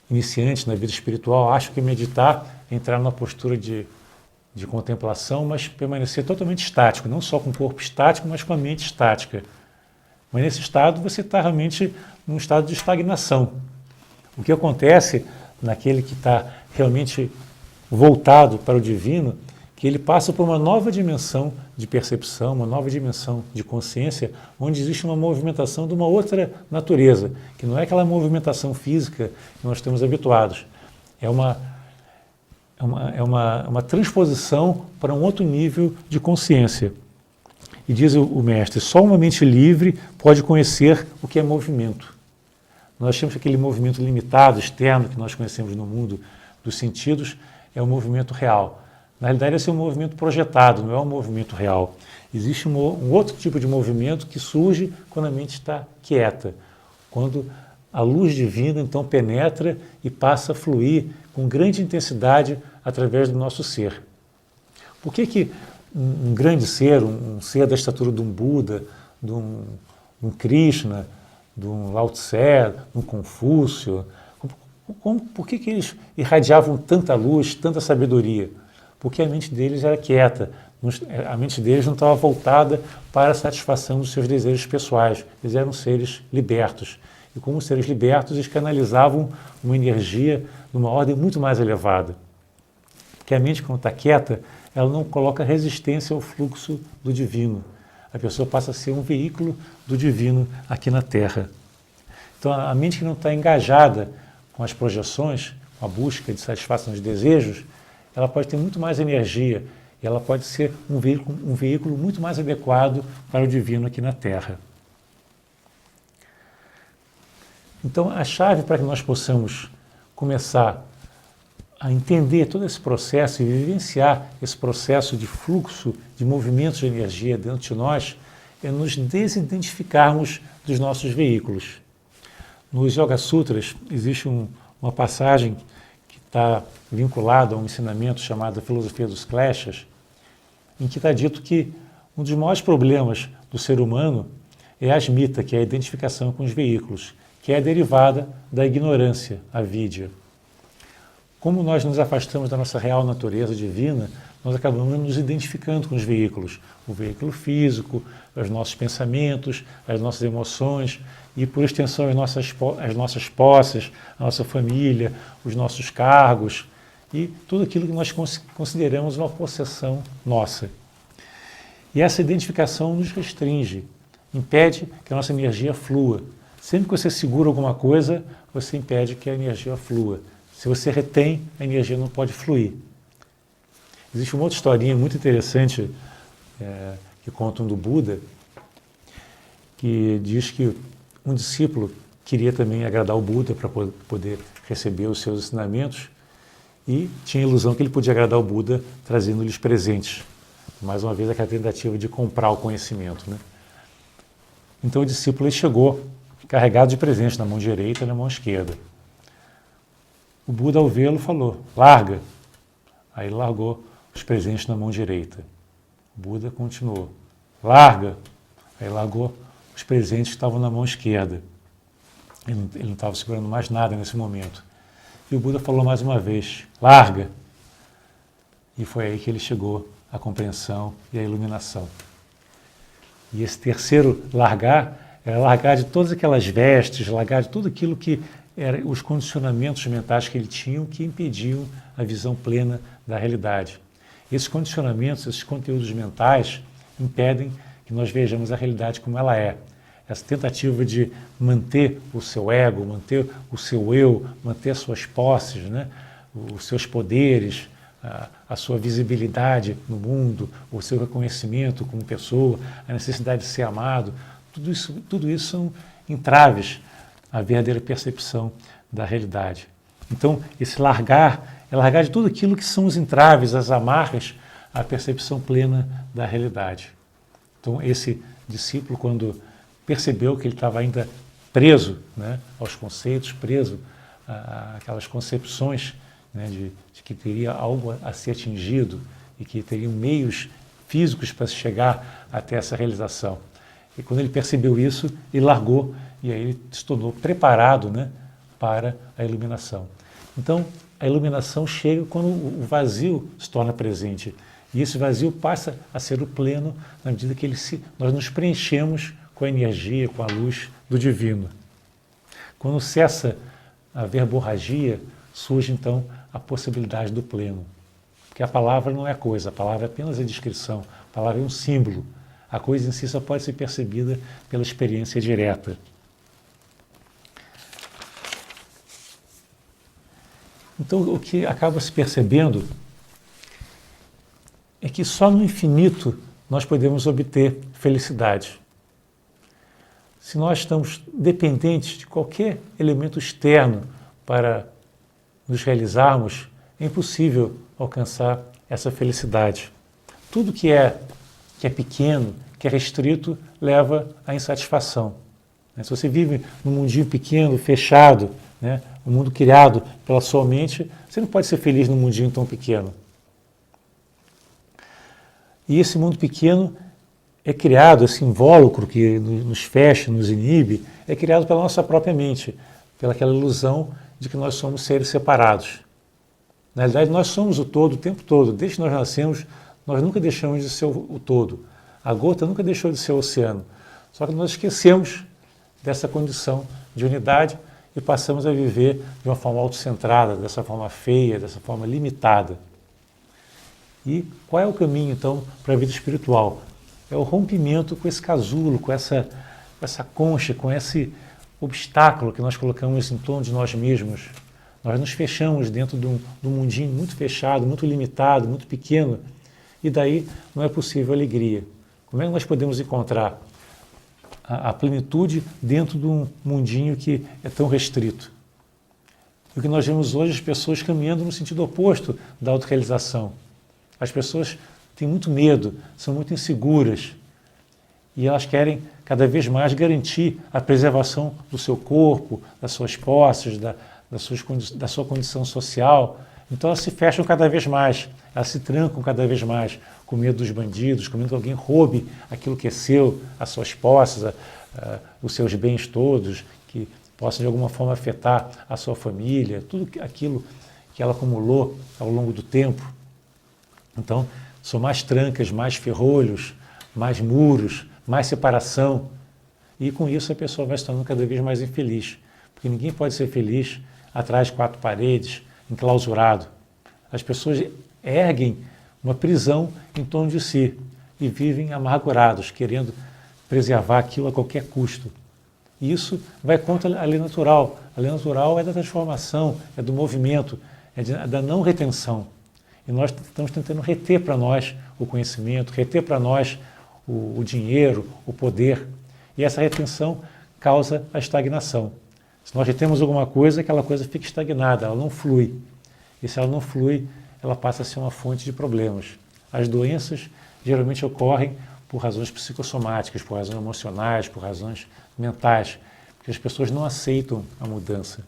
iniciantes na vida espiritual acham que meditar é entrar numa postura de contemplação, mas permanecer totalmente estático, não só com o corpo estático, mas com a mente estática. Mas nesse estado você está realmente num estado de estagnação. O que acontece naquele que está realmente voltado para o divino, que ele passa por uma nova dimensão de percepção, uma nova dimensão de consciência, onde existe uma movimentação de uma outra natureza, que não é aquela movimentação física que nós estamos habituados. É uma transposição para um outro nível de consciência. E diz o mestre, só uma mente livre pode conhecer o que é movimento. Nós achamos que aquele movimento limitado, externo, que nós conhecemos no mundo dos sentidos, é um movimento real. Na realidade, esse é um movimento projetado, não é um movimento real. Existe um outro tipo de movimento que surge quando a mente está quieta, quando a luz divina então penetra e passa a fluir com grande intensidade através do nosso ser. Por que um grande ser, um ser da estatura de um Buda, de um Krishna, de um Lao Tse, de um Confúcio, por que eles irradiavam tanta luz, tanta sabedoria? Porque a mente deles era quieta, a mente deles não estava voltada para a satisfação dos seus desejos pessoais, eles eram seres libertos. E como seres libertos, eles canalizavam uma energia de uma ordem muito mais elevada. Porque a mente, quando está quieta, ela não coloca resistência ao fluxo do divino. A pessoa passa a ser um veículo do divino aqui na Terra. Então, a mente que não está engajada com as projeções, com a busca de satisfação de desejos, ela pode ter muito mais energia e ela pode ser um veículo muito mais adequado para o divino aqui na Terra. Então, a chave para que nós possamos começar a entender todo esse processo e vivenciar esse processo de fluxo, de movimentos de energia dentro de nós, é nos desidentificarmos dos nossos veículos. Nos Yoga Sutras existe uma passagem que está vinculada a um ensinamento chamado Filosofia dos Kleshas, em que está dito que um dos maiores problemas do ser humano é a asmita, que é a identificação com os veículos, que é derivada da ignorância, a vidya. Como nós nos afastamos da nossa real natureza divina, nós acabamos nos identificando com os veículos. O veículo físico, os nossos pensamentos, as nossas emoções e, por extensão, as nossas posses, a nossa família, os nossos cargos e tudo aquilo que nós consideramos uma possessão nossa. E essa identificação nos restringe, impede que a nossa energia flua. Sempre que você segura alguma coisa, você impede que a energia flua. Se você retém, a energia não pode fluir. Existe uma outra historinha muito interessante que contam do Buda, que diz que um discípulo queria também agradar o Buda para poder receber os seus ensinamentos e tinha a ilusão que ele podia agradar o Buda trazendo-lhes presentes. Mais uma vez, aquela tentativa de comprar o conhecimento, né? Então o discípulo ele chegou carregado de presentes na mão direita e na mão esquerda. O Buda, ao vê-lo, falou, larga. Aí ele largou os presentes na mão direita. O Buda continuou, larga. Aí largou os presentes que estavam na mão esquerda. Ele não estava segurando mais nada nesse momento. E o Buda falou mais uma vez, larga. E foi aí que ele chegou à compreensão e à iluminação. E esse terceiro largar, era largar de todas aquelas vestes, largar de tudo aquilo que eram os condicionamentos mentais que ele tinha que impediam a visão plena da realidade. Esses condicionamentos, esses conteúdos mentais impedem que nós vejamos a realidade como ela é. Essa tentativa de manter o seu ego, manter o seu eu, manter as suas posses, né? Os seus poderes, a sua visibilidade no mundo, o seu reconhecimento como pessoa, a necessidade de ser amado, tudo isso são entraves à verdadeira percepção da realidade. Então, esse largar é largar de tudo aquilo que são os entraves, as amarras à percepção plena da realidade. Então, esse discípulo, quando percebeu que ele estava ainda preso, né, aos conceitos, preso àquelas concepções, né, de que teria algo a ser atingido e que teriam meios físicos para se chegar até essa realização. E quando ele percebeu isso, ele largou e aí ele se tornou preparado, né, para a iluminação. Então, a iluminação chega quando o vazio se torna presente. E esse vazio passa a ser o pleno na medida que nós nos preenchemos com a energia, com a luz do divino. Quando cessa a verborragia, surge então a possibilidade do pleno. Porque a palavra não é coisa, a palavra é apenas a descrição, a palavra é um símbolo. A coisa em si só pode ser percebida pela experiência direta. Então, o que acaba se percebendo é que só no infinito nós podemos obter felicidade. Se nós estamos dependentes de qualquer elemento externo para nos realizarmos, é impossível alcançar essa felicidade. Tudo que é pequeno, que é restrito, leva à insatisfação. né? Se você vive num mundinho pequeno, fechado, né? Um mundo criado pela sua mente, você não pode ser feliz num mundinho tão pequeno. E esse mundo pequeno é criado, esse invólucro que nos fecha, nos inibe, é criado pela nossa própria mente, pela aquela ilusão de que nós somos seres separados. Na realidade, nós somos o todo o tempo todo. Desde que nós nascemos, nós nunca deixamos de ser o todo. A gota nunca deixou de ser o oceano. Só que nós esquecemos dessa condição de unidade e passamos a viver de uma forma autocentrada, dessa forma feia, dessa forma limitada. E qual é o caminho, então, para a vida espiritual? É o rompimento com esse casulo, com essa concha, com esse obstáculo que nós colocamos em torno de nós mesmos. Nós nos fechamos dentro de um mundinho muito fechado, muito limitado, muito pequeno, e daí não é possível alegria. Como é que nós podemos encontrar a plenitude dentro de um mundinho que é tão restrito? O que nós vemos hoje, as pessoas caminhando no sentido oposto da autorrealização. As pessoas têm muito medo, são muito inseguras e elas querem cada vez mais garantir a preservação do seu corpo, das suas posses, da sua condição social. Então elas se fecham cada vez mais, elas se trancam cada vez mais, com medo dos bandidos, com medo que alguém roube aquilo que é seu, as suas posses, os seus bens todos, que possam de alguma forma afetar a sua família, tudo aquilo que ela acumulou ao longo do tempo. Então, são mais trancas, mais ferrolhos, mais muros, mais separação. E com isso a pessoa vai se tornando cada vez mais infeliz. Porque ninguém pode ser feliz atrás de quatro paredes, enclausurado. As pessoas erguem uma prisão em torno de si e vivem amargurados, querendo preservar aquilo a qualquer custo. E isso vai contra a lei natural. A lei natural é da transformação, é do movimento, é da não retenção. E nós estamos tentando reter para nós o conhecimento, reter para nós o dinheiro, o poder. E essa retenção causa a estagnação. Se nós retemos alguma coisa, aquela coisa fica estagnada, ela não flui. E se ela não flui, ela passa a ser uma fonte de problemas. As doenças geralmente ocorrem por razões psicossomáticas, por razões emocionais, por razões mentais, porque as pessoas não aceitam a mudança.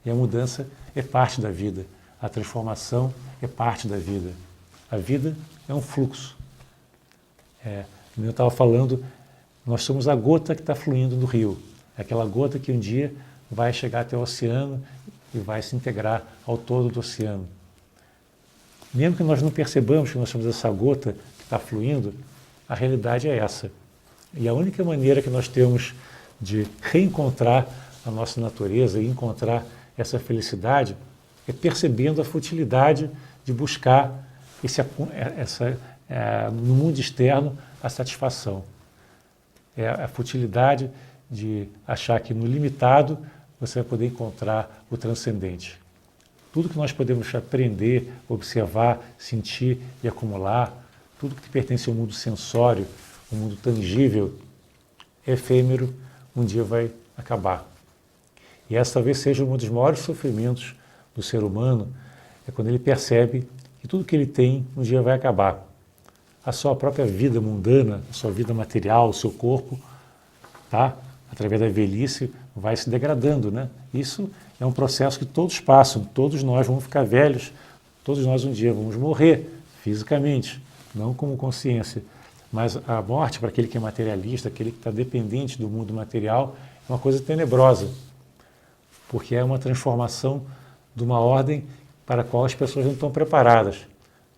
E a mudança é parte da vida. A transformação é parte da vida. A vida é um fluxo. Como eu estava falando, nós somos a gota que está fluindo do rio. É aquela gota que um dia vai chegar até o oceano e vai se integrar ao todo do oceano. Mesmo que nós não percebamos que nós somos essa gota que está fluindo, a realidade é essa. E a única maneira que nós temos de reencontrar a nossa natureza e encontrar essa felicidade é percebendo a futilidade de buscar no mundo externo a satisfação. É a futilidade de achar que no limitado você vai poder encontrar o transcendente. Tudo que nós podemos aprender, observar, sentir e acumular, tudo que pertence ao mundo sensório, ao mundo tangível, é efêmero, um dia vai acabar. E essa talvez seja um dos maiores sofrimentos do ser humano, é quando ele percebe que tudo que ele tem um dia vai acabar. A sua própria vida mundana, a sua vida material, o seu corpo, tá? Através da velhice, vai se degradando, né? Isso é um processo que todos passam, todos nós vamos ficar velhos, todos nós um dia vamos morrer fisicamente, não como consciência. Mas a morte, para aquele que é materialista, aquele que está dependente do mundo material, é uma coisa tenebrosa, porque é uma transformação de uma ordem para a qual as pessoas não estão preparadas.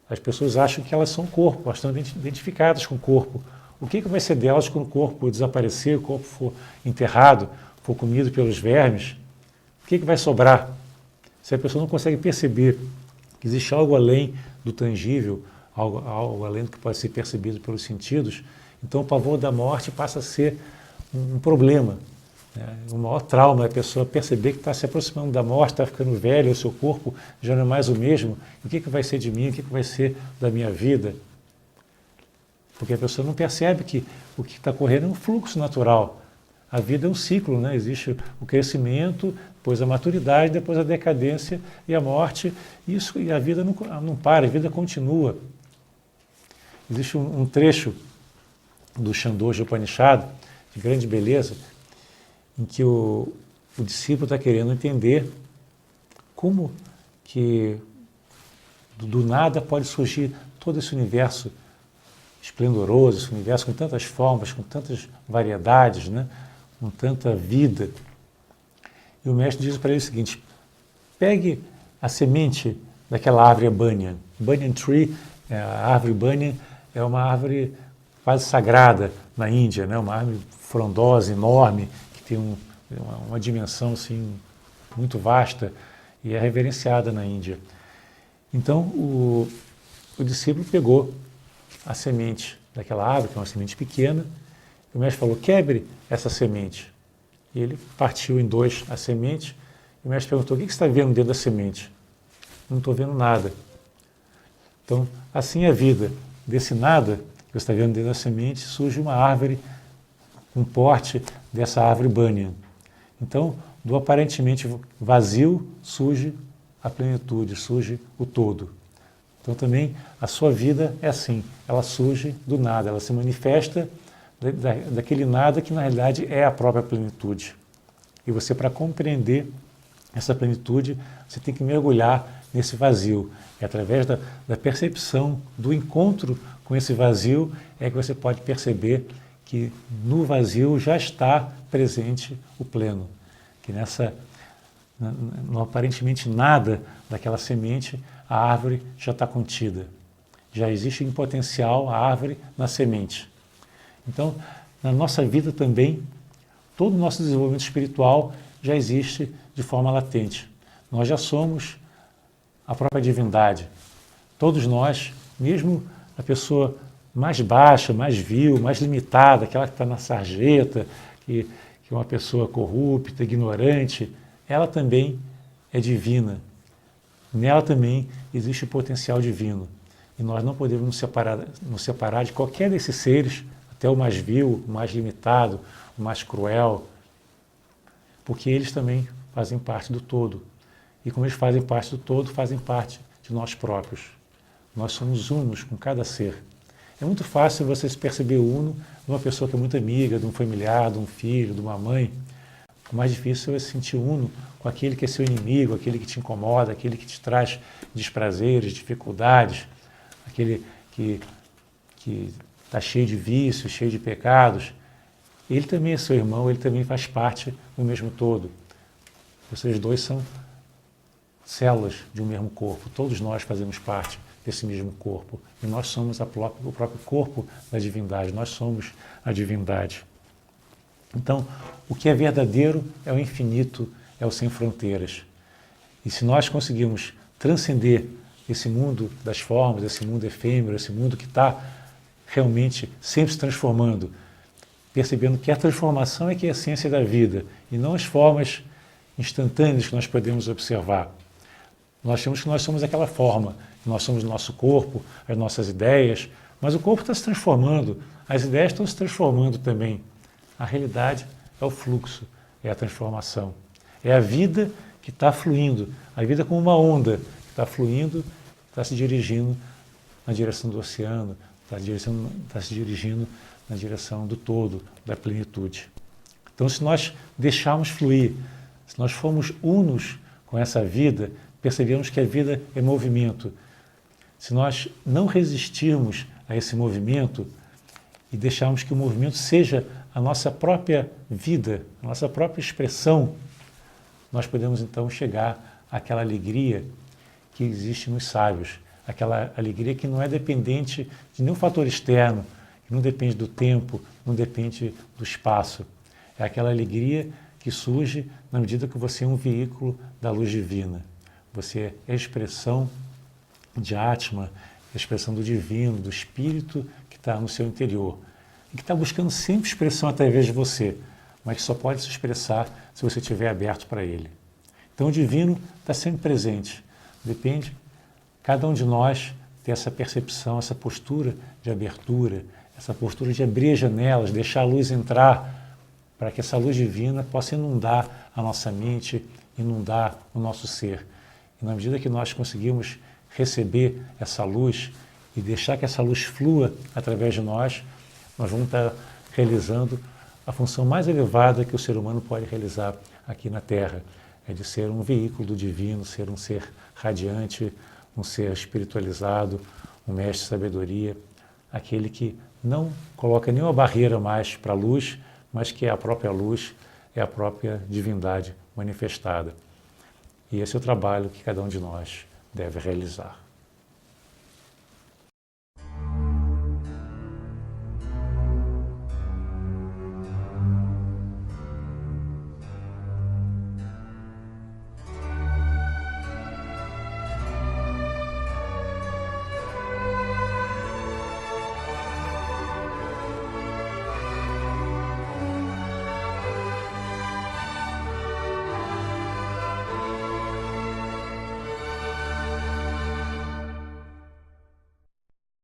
As pessoas acham que elas são corpo, elas estão identificadas com o corpo. O que vai ser delas quando o corpo desaparecer, o corpo for enterrado, for comido pelos vermes? O que vai sobrar? Se a pessoa não consegue perceber que existe algo além do tangível, algo além do que pode ser percebido pelos sentidos, então o pavor da morte passa a ser um problema. O maior trauma é a pessoa perceber que está se aproximando da morte, está ficando velho, o seu corpo já não é mais o mesmo. O que vai ser de mim? O que vai ser da minha vida? Porque a pessoa não percebe que o que está correndo é um fluxo natural. A vida é um ciclo, né? Existe o crescimento, depois a maturidade, depois a decadência e a morte. Isso, e a vida não para, a vida continua. Existe um trecho do Chandogya Upanishad, de grande beleza, em que o discípulo está querendo entender como que do nada pode surgir todo esse universo esplendoroso, esse universo com tantas formas, com tantas variedades, né? Com tanta vida. E o mestre diz para ele o seguinte: pegue a semente daquela árvore banyan. Banyan tree, a árvore banyan, é uma árvore quase sagrada na Índia, né? Uma árvore frondosa, enorme, que tem uma dimensão assim, muito vasta e é reverenciada na Índia. Então, o discípulo pegou a semente daquela árvore, que é uma semente pequena, e o mestre falou: quebre essa semente. E ele partiu em dois a semente, e o mestre perguntou: o que você está vendo dentro da semente? Não estou vendo nada. Então, assim é a vida. Desse nada que você está vendo dentro da semente, surge uma árvore, um porte dessa árvore banyan. Então, do aparentemente vazio surge a plenitude, surge o todo. Então também a sua vida é assim, ela surge do nada, ela se manifesta daquele nada que na realidade é a própria plenitude. E você, para compreender essa plenitude, você tem que mergulhar nesse vazio. E através da percepção, do encontro com esse vazio, é que você pode perceber que no vazio já está presente o pleno. Que no aparentemente nada daquela semente, a árvore já está contida. Já existe em potencial a árvore na semente. Então, na nossa vida também, todo o nosso desenvolvimento espiritual já existe de forma latente. Nós já somos a própria divindade. Todos nós, mesmo a pessoa mais baixa, mais vil, mais limitada, aquela que está na sarjeta, que é uma pessoa corrupta, ignorante, ela também é divina. Nela também existe o potencial divino. E nós não podemos nos separar de qualquer desses seres, até o mais vil, o mais limitado, o mais cruel, porque eles também fazem parte do todo. E como eles fazem parte do todo, fazem parte de nós próprios. Nós somos unos com cada ser. É muito fácil você se perceber uno de uma pessoa que é muito amiga, de um familiar, de um filho, de uma mãe. O mais difícil é se sentir uno com aquele que é seu inimigo, aquele que te incomoda, aquele que te traz desprazeres, dificuldades, aquele que está cheio de vícios, cheio de pecados. Ele também é seu irmão, ele também faz parte do mesmo todo. Vocês dois são células de um mesmo corpo. Todos nós fazemos parte desse mesmo corpo. E nós somos o próprio corpo da divindade. Nós somos a divindade. Então, o que é verdadeiro é o infinito, é o sem fronteiras. E se nós conseguirmos transcender esse mundo das formas, esse mundo efêmero, esse mundo que está realmente sempre se transformando, percebendo que a transformação é que é a essência da vida, e não as formas instantâneas que nós podemos observar. Nós achamos que nós somos aquela forma, nós somos o nosso corpo, as nossas ideias, mas o corpo está se transformando, as ideias estão se transformando também. A realidade é o fluxo, é a transformação. É a vida que está fluindo, a vida como uma onda que está fluindo, está se dirigindo na direção do oceano, está se dirigindo na direção do todo, da plenitude. Então, se nós deixarmos fluir, se nós formos unos com essa vida, percebemos que a vida é movimento. Se nós não resistirmos a esse movimento e deixarmos que o movimento seja a nossa própria vida, a nossa própria expressão, nós podemos então chegar àquela alegria que existe nos sábios, aquela alegria que não é dependente de nenhum fator externo, que não depende do tempo, não depende do espaço. É aquela alegria que surge na medida que você é um veículo da luz divina. Você é a expressão de Atma, a expressão do divino, do espírito que está no seu interior. E que está buscando sempre expressão através de você, mas que só pode se expressar se você estiver aberto para ele. Então o divino está sempre presente. Depende, cada um de nós ter essa percepção, essa postura de abertura, essa postura de abrir as janelas, deixar a luz entrar, para que essa luz divina possa inundar a nossa mente, inundar o nosso ser. E na medida que nós conseguimos receber essa luz e deixar que essa luz flua através de nós, nós vamos estar realizando a função mais elevada que o ser humano pode realizar aqui na Terra. É de ser um veículo divino, ser um ser radiante, um ser espiritualizado, um mestre de sabedoria, aquele que não coloca nenhuma barreira mais para a luz, mas que é a própria luz, é a própria divindade manifestada. E esse é o trabalho que cada um de nós deve realizar.